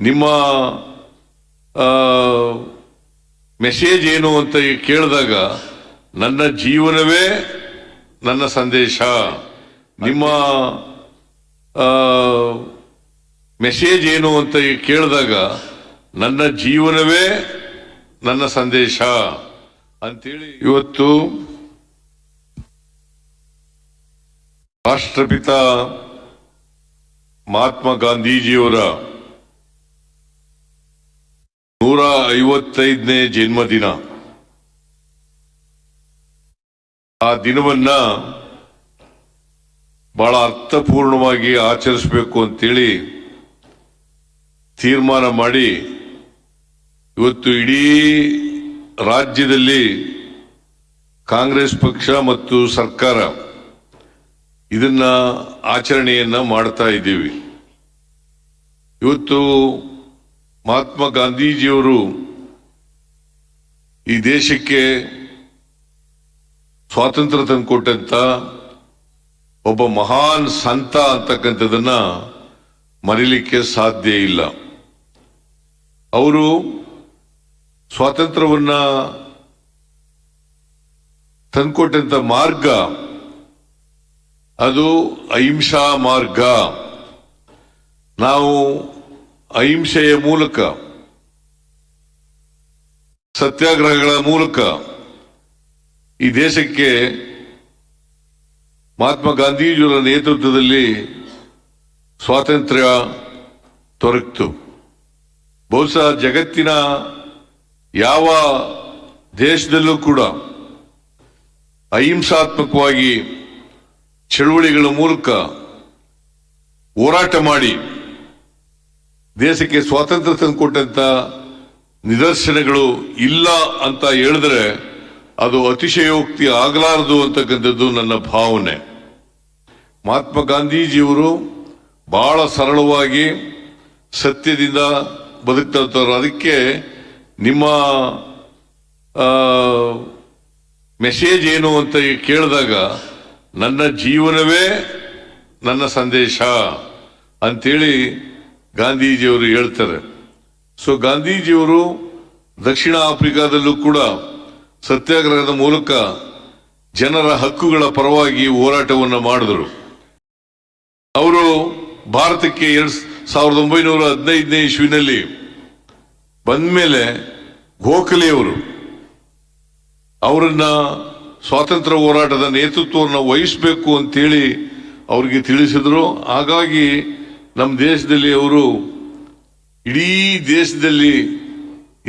ನಿಮ್ಮ ಮೆಸೇಜ್ ಏನು ಅಂತ ಕೇಳಿದಾಗ ನನ್ನ ಜೀವನವೇ ನನ್ನ ಸಂದೇಶ. ನಿಮ್ಮ ಮೆಸೇಜ್ ಏನು ಅಂತ ಕೇಳಿದಾಗ ನನ್ನ ಜೀವನವೇ ನನ್ನ ಸಂದೇಶ ಅಂತೇಳಿ ಇವತ್ತು ರಾಷ್ಟ್ರಪಿತ ಮಹಾತ್ಮ ಗಾಂಧೀಜಿಯವರ 155ನೇ ಜನ್ಮದಿನ. ಆ ದಿನವನ್ನ ಬಹಳ ಅರ್ಥಪೂರ್ಣವಾಗಿ ಆಚರಿಸಬೇಕು ಅಂತೇಳಿ ತೀರ್ಮಾನ ಮಾಡಿ ಇವತ್ತು ಇಡೀ ರಾಜ್ಯದಲ್ಲಿ ಕಾಂಗ್ರೆಸ್ ಪಕ್ಷ ಮತ್ತು ಸರ್ಕಾರ ಇದನ್ನ ಆಚರಣೆಯನ್ನ ಮಾಡ್ತಾ ಇದ್ದೀವಿ. ಇವತ್ತು ಮಹಾತ್ಮ ಗಾಂಧೀಜಿಯವರು ಈ ದೇಶಕ್ಕೆ ಸ್ವಾತಂತ್ರ್ಯ ತಂದುಕೊಟ್ಟಂತ ಒಬ್ಬ ಮಹಾನ್ ಸಂತ ಅಂತಕ್ಕಂಥದನ್ನ ಮರೀಲಿಕ್ಕೆ ಸಾಧ್ಯ ಇಲ್ಲ. ಅವರು ಸ್ವಾತಂತ್ರ್ಯವನ್ನ ತಂದುಕೊಟ್ಟಂತ ಮಾರ್ಗ ಅದು ಅಹಿಂಸಾ ಮಾರ್ಗ. ನಾವು ಅಹಿಂಸೆಯ ಮೂಲಕ, ಸತ್ಯಾಗ್ರಹಗಳ ಮೂಲಕ ಈ ದೇಶಕ್ಕೆ ಮಹಾತ್ಮ ಗಾಂಧೀಜಿಯವರ ನೇತೃತ್ವದಲ್ಲಿ ಸ್ವಾತಂತ್ರ್ಯ ದೊರಕಿತು. ಬಹುಶಃ ಜಗತ್ತಿನ ಯಾವ ದೇಶದಲ್ಲೂ ಕೂಡ ಅಹಿಂಸಾತ್ಮಕವಾಗಿ ಚಳುವಳಿಗಳ ಮೂಲಕ ಹೋರಾಟ ಮಾಡಿ ದೇಶಕ್ಕೆ ಸ್ವಾತಂತ್ರ್ಯ ತಂದುಕೊಟ್ಟಂತ ನಿದರ್ಶನಗಳು ಇಲ್ಲ ಅಂತ ಹೇಳಿದ್ರೆ ಅದು ಅತಿಶಯೋಕ್ತಿ ಆಗಲಾರದು ಅಂತಕ್ಕಂಥದ್ದು ನನ್ನ ಭಾವನೆ. ಮಹಾತ್ಮ ಗಾಂಧೀಜಿಯವರು ಬಹಳ ಸರಳವಾಗಿ ಸತ್ಯದಿಂದ ಬದುಕ್ತಾರೆ. ಅದಕ್ಕೆ ನಿಮ್ಮ ಮೆಸೇಜ್ ಏನು ಅಂತ ಕೇಳಿದಾಗ ನನ್ನ ಜೀವನವೇ ನನ್ನ ಸಂದೇಶ ಅಂತೇಳಿ ಗಾಂಧೀಜಿಯವರು ಹೇಳ್ತಾರೆ. ಸೊ ಗಾಂಧೀಜಿಯವರು ದಕ್ಷಿಣ ಆಫ್ರಿಕಾದಲ್ಲೂ ಕೂಡ ಸತ್ಯಾಗ್ರಹದ ಮೂಲಕ ಜನರ ಹಕ್ಕುಗಳ ಪರವಾಗಿ ಹೋರಾಟವನ್ನು ಮಾಡಿದರು. ಅವರು ಭಾರತಕ್ಕೆ 1915ನೇ ಇಸ್ವಿನಲ್ಲಿ ಬಂದ್ಮೇಲೆ ಗೋಖಲೆಯವರು ಅವರನ್ನ ಸ್ವಾತಂತ್ರ್ಯ ಹೋರಾಟದ ನೇತೃತ್ವವನ್ನು ವಹಿಸಬೇಕು ಅಂತೇಳಿ ಅವರಿಗೆ ತಿಳಿಸಿದ್ರು. ಹಾಗಾಗಿ ನಮ್ಮ ದೇಶದಲ್ಲಿ ಅವರು ಇಡೀ ದೇಶದಲ್ಲಿ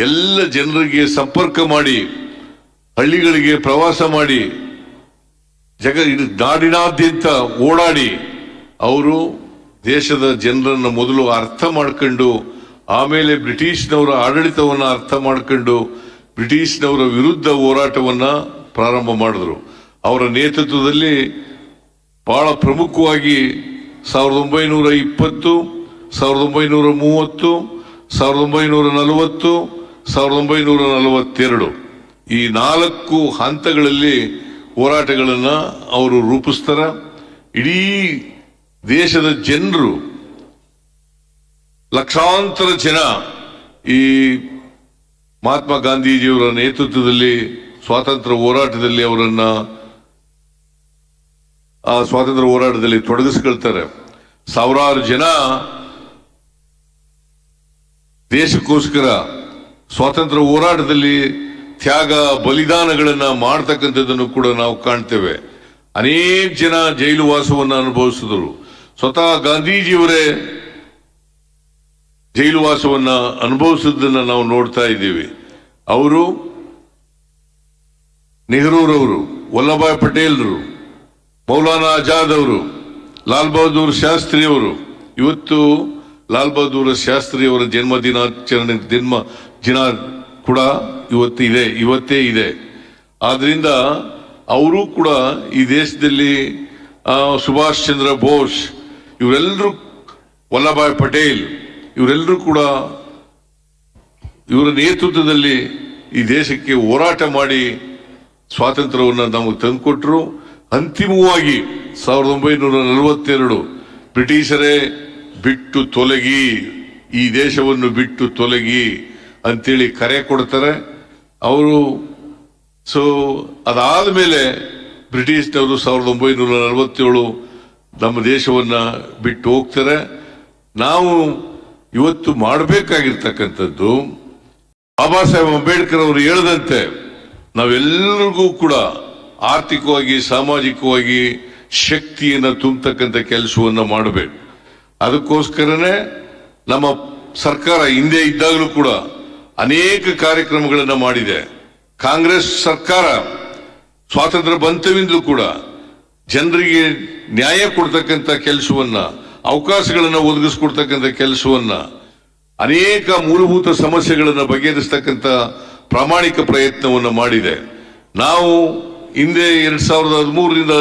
ಎಲ್ಲ ಜನರಿಗೆ ಸಂಪರ್ಕ ಮಾಡಿ, ಹಳ್ಳಿಗಳಿಗೆ ಪ್ರವಾಸ ಮಾಡಿ, ನಾಡಿನಾದ್ಯಂತ ಓಡಾಡಿ ಅವರು ದೇಶದ ಜನರನ್ನು ಮೊದಲು ಅರ್ಥ ಮಾಡ್ಕೊಂಡು, ಆಮೇಲೆ ಬ್ರಿಟಿಷ್ನವರ ಆಡಳಿತವನ್ನು ಅರ್ಥ ಮಾಡ್ಕೊಂಡು ಬ್ರಿಟಿಷ್ನವರ ವಿರುದ್ಧ ಹೋರಾಟವನ್ನ ಪ್ರಾರಂಭ ಮಾಡಿದ್ರು. ಅವರ ನೇತೃತ್ವದಲ್ಲಿ ಬಹಳ ಪ್ರಮುಖವಾಗಿ 1920, 1930, 1940, 1942 ಈ 4 ಹಂತಗಳಲ್ಲಿ ಹೋರಾಟಗಳನ್ನ ಅವರು ರೂಪಿಸ್ತಾರ. ಇಡೀ ದೇಶದ ಜನರು, ಲಕ್ಷಾಂತರ ಜನ ಈ ಮಹಾತ್ಮ ಗಾಂಧೀಜಿಯವರ ನೇತೃತ್ವದಲ್ಲಿ ಸ್ವಾತಂತ್ರ್ಯ ಹೋರಾಟದಲ್ಲಿ ಅವರನ್ನ ಆ ಸ್ವಾತಂತ್ರ್ಯ ಹೋರಾಟದಲ್ಲಿ ತೊಡಗಿಸ್ಕೊಳ್ತಾರೆ. ಸಾವಿರಾರು ಜನ ದೇಶಕ್ಕೋಸ್ಕರ ಸ್ವಾತಂತ್ರ್ಯ ಹೋರಾಟದಲ್ಲಿ ತ್ಯಾಗ ಬಲಿದಾನಗಳನ್ನ ಮಾಡ್ತಕ್ಕಂಥದ್ದನ್ನು ಕೂಡ ನಾವು ಕಾಣ್ತೇವೆ. ಅನೇಕ ಜನ ಜೈಲು ವಾಸವನ್ನು ಅನುಭವಿಸಿದರು. ಸ್ವತಃ ಗಾಂಧೀಜಿಯವರೇ ಜೈಲು ವಾಸವನ್ನ ಅನುಭವಿಸಿದ್ದನ್ನ ನಾವು ನೋಡ್ತಾ ಇದ್ದೀವಿ. ಅವರು, ನೆಹರೂರವರು, ವಲ್ಲಭಾಯ್ ಪಟೇಲ್ರು, ಮೌಲಾನಾ ಆಜಾದ್ ಅವರು, ಲಾಲ್ ಬಹದ್ದೂರ್ ಶಾಸ್ತ್ರಿ ಅವರು, ಇವತ್ತು ಲಾಲ್ ಬಹದ್ದೂರ್ ಶಾಸ್ತ್ರಿ ಅವರ ಜನ್ಮ ದಿನ ಕೂಡ ಇವತ್ತೇ ಇದೆ. ಆದ್ರಿಂದ ಅವರು ಕೂಡ ಈ ದೇಶದಲ್ಲಿ ಸುಭಾಷ್ ಚಂದ್ರ ಬೋಸ್ ಇವರೆಲ್ಲರೂ, ವಲ್ಲಭಾಯ್ ಪಟೇಲ್ ಇವರೆಲ್ಲರೂ ಕೂಡ ಇವರ ನೇತೃತ್ವದಲ್ಲಿ ಈ ದೇಶಕ್ಕೆ ಹೋರಾಟ ಮಾಡಿ ಸ್ವಾತಂತ್ರ್ಯವನ್ನು ನಮಗೆ ತಂದುಕೊಟ್ರು. ಅಂತಿಮವಾಗಿ 1942 ಬ್ರಿಟಿಷರೇ ಬಿಟ್ಟು ತೊಲಗಿ ಈ ದೇಶವನ್ನು ಬಿಟ್ಟು ತೊಲಗಿ ಅಂತೇಳಿ ಕರೆ ಕೊಡ್ತಾರೆ ಅವರು. ಸೊ ಅದಾದ ಮೇಲೆ ಬ್ರಿಟಿಷ್ನವರು 1947 ನಮ್ಮ ದೇಶವನ್ನ ಬಿಟ್ಟು ಹೋಗ್ತಾರೆ. ನಾವು ಇವತ್ತು ಮಾಡಬೇಕಾಗಿರ್ತಕ್ಕಂಥದ್ದು ಬಾಬಾ ಸಾಹೇಬ್ ಅಂಬೇಡ್ಕರ್ ಅವರು ಹೇಳಿದಂತೆ ನಾವೆಲ್ಲರಿಗೂ ಕೂಡ ಆರ್ಥಿಕವಾಗಿ ಸಾಮಾಜಿಕವಾಗಿ ಶಕ್ತಿಯನ್ನು ತುಂಬತಕ್ಕಂಥ ಕೆಲಸವನ್ನ ಮಾಡಬೇಕು. ಅದಕ್ಕೋಸ್ಕರನೇ ನಮ್ಮ ಸರ್ಕಾರ ಹಿಂದೆ ಇದ್ದಾಗಲೂ ಕೂಡ ಅನೇಕ ಕಾರ್ಯಕ್ರಮಗಳನ್ನು ಮಾಡಿದೆ. ಕಾಂಗ್ರೆಸ್ ಸರ್ಕಾರ ಸ್ವಾತಂತ್ರ್ಯ ಬಂತವಿಂದಲೂ ಕೂಡ ಜನರಿಗೆ ನ್ಯಾಯ ಕೊಡ್ತಕ್ಕಂಥ ಕೆಲಸವನ್ನ, ಅವಕಾಶಗಳನ್ನು ಒದಗಿಸ್ಕೊಡ್ತಕ್ಕಂಥ ಕೆಲಸವನ್ನ, ಅನೇಕ ಮೂಲಭೂತ ಸಮಸ್ಯೆಗಳನ್ನು ಬಗೆಹರಿಸ್ತಕ್ಕಂಥ ಪ್ರಾಮಾಣಿಕ ಪ್ರಯತ್ನವನ್ನು ಮಾಡಿದೆ. ನಾವು ಹಿಂದೆ 2013ರಿಂದ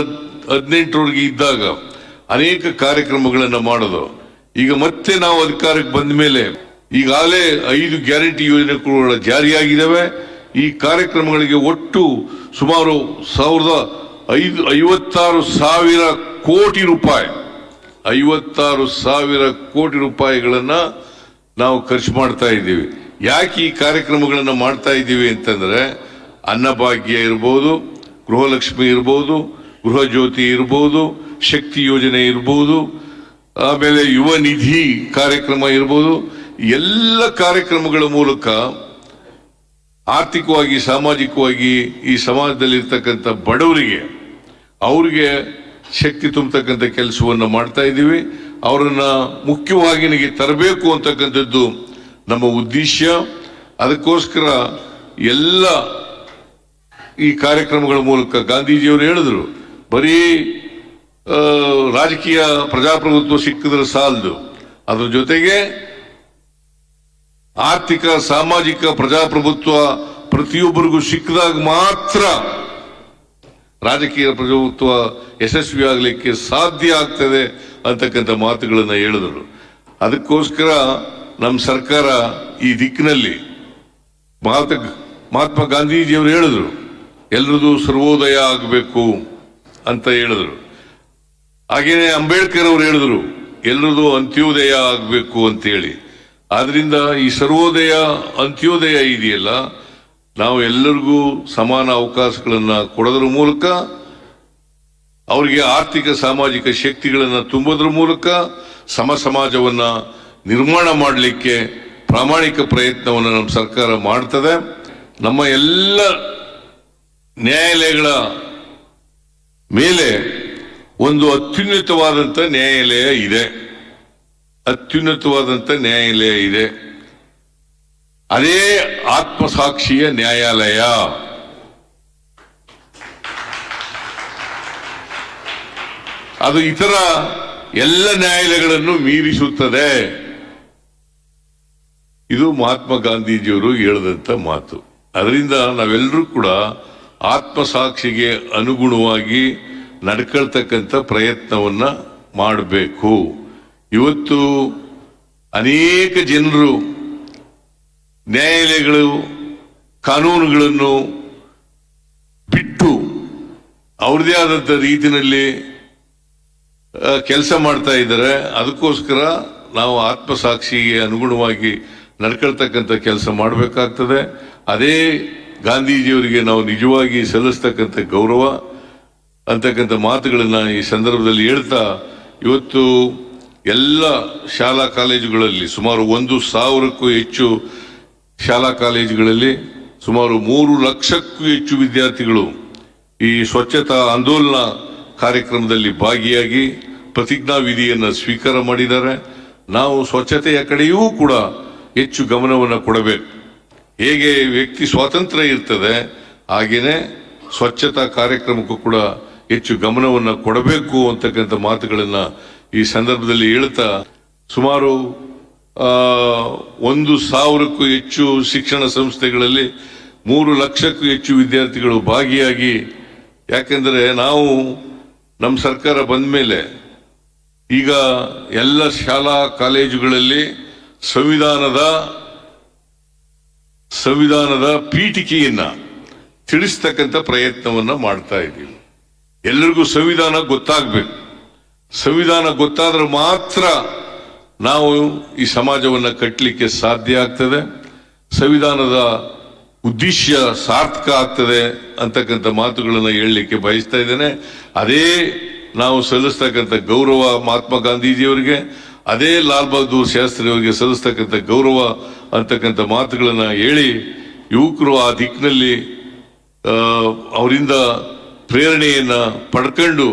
2018 ಇದ್ದಾಗ ಅನೇಕ ಕಾರ್ಯಕ್ರಮಗಳನ್ನು ಮಾಡೋದು. ಈಗ ಮತ್ತೆ ನಾವು ಅಧಿಕಾರಕ್ಕೆ ಬಂದ ಮೇಲೆ ಈಗಾಗಲೇ 5 ಗ್ಯಾರಂಟಿ ಯೋಜನೆಗಳು ಜಾರಿಯಾಗಿದ್ದಾವೆ. ಈ ಕಾರ್ಯಕ್ರಮಗಳಿಗೆ ಒಟ್ಟು ಸುಮಾರು 56,000 ಕೋಟಿ ರೂಪಾಯಿ 56,000 ಕೋಟಿ ರೂಪಾಯಿಗಳನ್ನ ನಾವು ಖರ್ಚು ಮಾಡ್ತಾ ಇದ್ದೀವಿ. ಯಾಕೆ ಈ ಕಾರ್ಯಕ್ರಮಗಳನ್ನು ಮಾಡ್ತಾ ಇದ್ದೀವಿ ಅಂತಂದ್ರೆ ಅನ್ನಭಾಗ್ಯ ಇರ್ಬೋದು, ಗೃಹಲಕ್ಷ್ಮಿ ಇರ್ಬೋದು, ಗೃಹ ಜ್ಯೋತಿ ಇರ್ಬೋದು, ಶಕ್ತಿ ಯೋಜನೆ ಇರ್ಬೋದು, ಆಮೇಲೆ ಯುವ ನಿಧಿ ಕಾರ್ಯಕ್ರಮ ಇರ್ಬೋದು. ಎಲ್ಲ ಕಾರ್ಯಕ್ರಮಗಳ ಮೂಲಕ ಆರ್ಥಿಕವಾಗಿ ಸಾಮಾಜಿಕವಾಗಿ ಈ ಸಮಾಜದಲ್ಲಿರ್ತಕ್ಕಂಥ ಬಡವರಿಗೆ ಅವರಿಗೆ ಶಕ್ತಿ ತುಂಬತಕ್ಕಂಥ ಕೆಲಸವನ್ನು ಮಾಡ್ತಾ ಇದ್ದೀವಿ. ಅವರನ್ನ ಮುಖ್ಯವಾಹಿನಿಗೆ ತರಬೇಕು ಅಂತಕ್ಕಂಥದ್ದು ನಮ್ಮ ಉದ್ದೇಶ. ಅದಕ್ಕೋಸ್ಕರ ಎಲ್ಲ ಈ ಕಾರ್ಯಕ್ರಮಗಳ ಮೂಲಕ ಗಾಂಧೀಜಿಯವರು ಹೇಳಿದ್ರು, ಬರೀ ರಾಜಕೀಯ ಪ್ರಜಾಪ್ರಭುತ್ವ ಸಿಕ್ಕಿದ್ರೆ ಸಾಲದು, ಅದ್ರ ಜೊತೆಗೆ ಆರ್ಥಿಕ ಸಾಮಾಜಿಕ ಪ್ರಜಾಪ್ರಭುತ್ವ ಪ್ರತಿಯೊಬ್ಬರಿಗೂ ಸಿಕ್ಕಿದಾಗ ಮಾತ್ರ ರಾಜಕೀಯ ಪ್ರಜಾಪ್ರಭುತ್ವ ಯಶಸ್ವಿ ಆಗಲಿಕ್ಕೆ ಸಾಧ್ಯ ಆಗ್ತದೆ ಅಂತಕ್ಕಂಥ ಮಾತುಗಳನ್ನು ಹೇಳಿದರು. ಅದಕ್ಕೋಸ್ಕರ ನಮ್ಮ ಸರ್ಕಾರ ಈ ದಿಕ್ಕಿನಲ್ಲಿ ಮಹಾತ್ಮ ಗಾಂಧೀಜಿಯವರು ಹೇಳಿದ್ರು, ಎಲ್ರದು ಸರ್ವೋದಯ ಆಗಬೇಕು ಅಂತ ಹೇಳಿದ್ರು. ಹಾಗೇನೆ ಅಂಬೇಡ್ಕರ್ ಅವರು ಹೇಳಿದ್ರು, ಎಲ್ರದು ಅಂತ್ಯೋದಯ ಆಗಬೇಕು ಅಂತೇಳಿ. ಆದ್ರಿಂದ ಈ ಸರ್ವೋದಯ ಅಂತ್ಯೋದಯ ಇದೆಯಲ್ಲ, ನಾವು ಎಲ್ಲರಿಗೂ ಸಮಾನ ಅವಕಾಶಗಳನ್ನ ಕೊಡೋದ್ರ ಮೂಲಕ ಅವರಿಗೆ ಆರ್ಥಿಕ ಸಾಮಾಜಿಕ ಶಕ್ತಿಗಳನ್ನು ತುಂಬೋದ್ರ ಮೂಲಕ ಸಮಾಜವನ್ನ ನಿರ್ಮಾಣ ಮಾಡಲಿಕ್ಕೆ ಪ್ರಾಮಾಣಿಕ ಪ್ರಯತ್ನವನ್ನು ನಮ್ಮ ಸರ್ಕಾರ ಮಾಡ್ತದೆ. ನಮ್ಮ ಎಲ್ಲ ನ್ಯಾಯಾಲಯಗಳ ಮೇಲೆ ಒಂದು ಅತ್ಯುನ್ನತವಾದಂಥ ನ್ಯಾಯಾಲಯ ಇದೆ. ಅದೇ ಆತ್ಮಸಾಕ್ಷಿಯ ನ್ಯಾಯಾಲಯ. ಅದು ಇತರ ಎಲ್ಲ ನ್ಯಾಯಾಲಯಗಳನ್ನು ಮೀರಿಸುತ್ತದೆ. ಇದು ಮಹಾತ್ಮ ಗಾಂಧೀಜಿಯವರು ಹೇಳಿದಂತ ಮಾತು. ಅದರಿಂದ ನಾವೆಲ್ಲರೂ ಕೂಡ ಆತ್ಮಸಾಕ್ಷಿಗೆ ಅನುಗುಣವಾಗಿ ನಡ್ಕೊಳ್ತಕ್ಕಂಥ ಪ್ರಯತ್ನವನ್ನ ಮಾಡಬೇಕು. ಇವತ್ತು ಅನೇಕ ಜನರು ನ್ಯಾಯಾಲಯಗಳು ಕಾನೂನುಗಳನ್ನು ಬಿಟ್ಟು ಅವ್ರದೇ ಆದಂಥ ರೀತಿಯಲ್ಲಿ ಕೆಲಸ ಮಾಡ್ತಾ ಇದ್ದಾರೆ. ಅದಕ್ಕೋಸ್ಕರ ನಾವು ಆತ್ಮಸಾಕ್ಷಿಗೆ ಅನುಗುಣವಾಗಿ ನಡ್ಕೊಳ್ತಕ್ಕಂಥ ಕೆಲಸ ಮಾಡಬೇಕಾಗ್ತದೆ. ಅದೇ ಗಾಂಧೀಜಿಯವರಿಗೆ ನಾವು ನಿಜವಾಗಿ ಸಲ್ಲಿಸ್ತಕ್ಕಂಥ ಗೌರವ ಅಂತಕ್ಕಂಥ ಮಾತುಗಳನ್ನ ಈ ಸಂದರ್ಭದಲ್ಲಿ ಹೇಳ್ತಾ, ಇವತ್ತು ಎಲ್ಲ ಶಾಲಾ ಕಾಲೇಜುಗಳಲ್ಲಿ ಸುಮಾರು 1,000ಕ್ಕೂ ಹೆಚ್ಚು ಶಾಲಾ ಕಾಲೇಜುಗಳಲ್ಲಿ ಸುಮಾರು 3 ಲಕ್ಷಕ್ಕೂ ಹೆಚ್ಚು ವಿದ್ಯಾರ್ಥಿಗಳು ಈ ಸ್ವಚ್ಛತಾ ಆಂದೋಲನ ಕಾರ್ಯಕ್ರಮದಲ್ಲಿ ಭಾಗಿಯಾಗಿ ಪ್ರತಿಜ್ಞಾ ವಿಧಿಯನ್ನು ಸ್ವೀಕಾರ ಮಾಡಿದ್ದಾರೆ. ನಾವು ಸ್ವಚ್ಛತೆಯ ಕಡೆಯೂ ಕೂಡ ಹೆಚ್ಚು ಗಮನವನ್ನು ಕೊಡಬೇಕು. ಹೇಗೆ ವ್ಯಕ್ತಿ ಸ್ವಾತಂತ್ರ್ಯ ಇರ್ತದೆ, ಹಾಗೇನೆ ಸ್ವಚ್ಛತಾ ಕಾರ್ಯಕ್ರಮಕ್ಕೂ ಕೂಡ ಹೆಚ್ಚು ಗಮನವನ್ನು ಕೊಡಬೇಕು ಅಂತಕ್ಕಂಥ ಮಾತುಗಳನ್ನ ಈ ಸಂದರ್ಭದಲ್ಲಿ ಹೇಳ್ತಾ, ಸುಮಾರು 1,000ಕ್ಕೂ ಹೆಚ್ಚು ಶಿಕ್ಷಣ ಸಂಸ್ಥೆಗಳಲ್ಲಿ 3 ಲಕ್ಷಕ್ಕೂ ಹೆಚ್ಚು ವಿದ್ಯಾರ್ಥಿಗಳು ಭಾಗಿಯಾಗಿ, ಯಾಕೆಂದ್ರೆ ನಾವು ನಮ್ಮ ಸರ್ಕಾರ ಬಂದ ಮೇಲೆ ಈಗ ಎಲ್ಲ ಶಾಲಾ ಕಾಲೇಜುಗಳಲ್ಲಿ ಸಂವಿಧಾನದ ಪೀಠಿಕೆಯನ್ನ ತಿಳಿಸ್ತಕ್ಕಂಥ ಪ್ರಯತ್ನವನ್ನ ಮಾಡ್ತಾ ಇದ್ದೀವಿ. ಎಲ್ಲರಿಗೂ ಸಂವಿಧಾನ ಗೊತ್ತಾಗಬೇಕು. ಸಂವಿಧಾನ ಗೊತ್ತಾದ್ರೆ ಮಾತ್ರ ನಾವು ಈ ಸಮಾಜವನ್ನು ಕಟ್ಟಲಿಕ್ಕೆ ಸಾಧ್ಯ ಆಗ್ತದೆ, ಸಂವಿಧಾನದ ಉದ್ದೇಶ ಸಾರ್ಥಕ ಆಗ್ತದೆ ಅಂತಕ್ಕಂಥ ಮಾತುಗಳನ್ನು ಹೇಳಲಿಕ್ಕೆ ಬಯಸ್ತಾ ಇದ್ದೇನೆ. ಅದೇ ನಾವು ಸಲ್ಲಿಸ್ತಕ್ಕಂಥ ಗೌರವ ಮಹಾತ್ಮ ಗಾಂಧೀಜಿಯವರಿಗೆ, ಅದೇ ಲಾಲ್ ಬಹದ್ದೂರ್ ಶಾಸ್ತ್ರಿ ಅವರಿಗೆ ಸಲ್ಲಿಸ್ತಕ್ಕಂಥ ಗೌರವ ಅಂತಕ್ಕಂಥ ಮಾತುಗಳನ್ನು ಹೇಳಿ ಯುವಕರು ಆ ದಿಕ್ಕಿನಲ್ಲಿ ಅವರಿಂದ ಪ್ರೇರಣೆಯನ್ನ ಪಡ್ಕೊಂಡು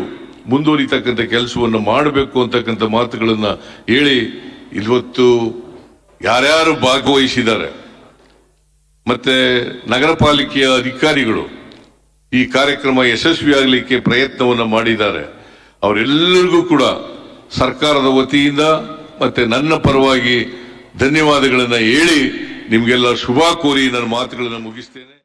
ಮುಂದುವರಿತಕ್ಕಂಥ ಕೆಲಸವನ್ನು ಮಾಡಬೇಕು ಅಂತಕ್ಕಂಥ ಮಾತುಗಳನ್ನು ಹೇಳಿ ಇವತ್ತು ಯಾರ್ಯಾರು ಭಾಗವಹಿಸಿದ್ದಾರೆ ಮತ್ತೆ ನಗರ ಪಾಲಿಕೆಯ ಅಧಿಕಾರಿಗಳು ಈ ಕಾರ್ಯಕ್ರಮ ಯಶಸ್ವಿಯಾಗಲಿಕ್ಕೆ ಪ್ರಯತ್ನವನ್ನು ಮಾಡಿದ್ದಾರೆ. ಅವರೆಲ್ಲರಿಗೂ ಕೂಡ ಸರ್ಕಾರದ ವತಿಯಿಂದ ಮತ್ತೆ ನನ್ನ ಪರವಾಗಿ ಧನ್ಯವಾದಗಳನ್ನು ಹೇಳಿ ನಿಮಗೆಲ್ಲ ಶುಭ ಕೋರಿ ನನ್ನ ಮಾತುಗಳನ್ನು ಮುಗಿಸ್ತೇನೆ.